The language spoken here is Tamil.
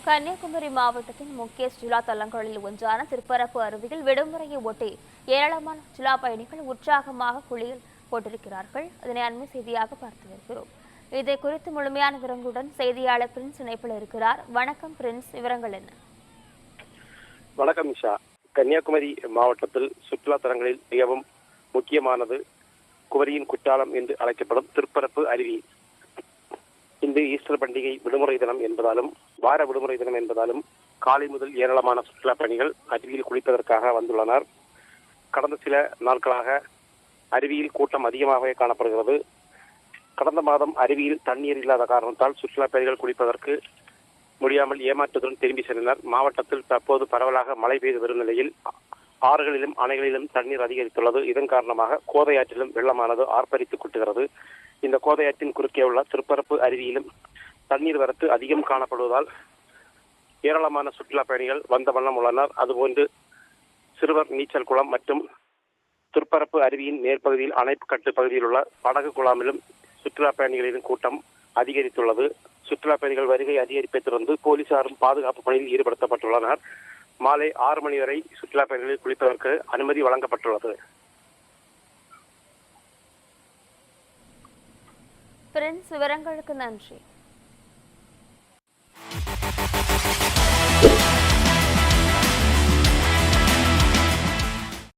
கன்னியாகுமரி மாவட்டத்தின் முக்கிய சுற்றுலா தலங்களில் ஒன்றான திருப்பரப்பு அருவியில் விடுமுறையை ஒட்டி ஏராளமான சுற்றுலா பயணிகள் உற்சாகமாக குளியல் போட்டிருக்கிறார்கள். அதனை அண்மை செய்தியாக பார்த்து வருகிறோம். இதை குறித்து முழுமையான விவரங்களுடன் செய்தியாளர் பிரின்ஸ் இணைப்பில் இருக்கிறார். வணக்கம் பிரின்ஸ், விவரங்கள் என்ன? வணக்கம் நிஷா. கன்னியாகுமரி மாவட்டத்தில் சுற்றுலா தலங்களில் மிகவும் முக்கியமானது குமரியின் குற்றாலம் என்று அழைக்கப்படும் திருப்பரப்பு அருவி. இன்று ஈஸ்டர் பண்டிகை விடுமுறை தினம் என்பதாலும் வார விடுமுறை தினம் என்பதாலும் காலை முதல் ஏராளமான சுற்றுலா பயணிகள் அருவியில் குளிப்பதற்காக வந்துள்ளனர். கடந்த சில நாட்களாக அருவியில் கூட்டம் அதிகமாகவே காணப்படுகிறது. கடந்த மாதம் அருவியில் தண்ணீர் இல்லாத காரணத்தால் சுற்றுலா பயணிகள் குளிப்பதற்கு முடியாமல் ஏமாற்றத்துடன் திரும்பி சென்றனர். மாவட்டத்தில் தற்போது பரவலாக மழை பெய்து வரும் நிலையில் ஆறுகளிலும் அணைகளிலும் தண்ணீர் அதிகரித்துள்ளது. இதன் காரணமாக கோதையாற்றிலும் வெள்ளமானது ஆர்ப்பரித்து கொட்டுகிறது. இந்த கோதையாற்றின் குறுக்கே உள்ள திருப்பரப்பு அருவியிலும் தண்ணீர் வரத்து அதிகம் காணப்படுவதால் ஏராளமான சுற்றுலா பயணிகள் வந்த வண்ணம் உள்ளனர். அதுபோன்று சிறுவர் நீச்சல் குளம் மற்றும் திருப்பரப்பு அருவியின் மேற்பகுதியில் அணைப்பு கட்டு பகுதியில் உள்ள படகு குழாமிலும் சுற்றுலா பயணிகளின் கூட்டம் அதிகரித்துள்ளது. சுற்றுலா பயணிகள் வருகை அதிகரிப்பை தொடர்ந்து போலீசாரும் பாதுகாப்பு பணியில் ஈடுபடுத்தப்பட்டுள்ளனர். மாலை 6 மணி வரை சுற்றுலா பயணிகளில் குளிப்பதற்கு அனுமதி வழங்கப்பட்டுள்ளது. பிரின்ஸ், விவரங்களுக்கு நன்றி.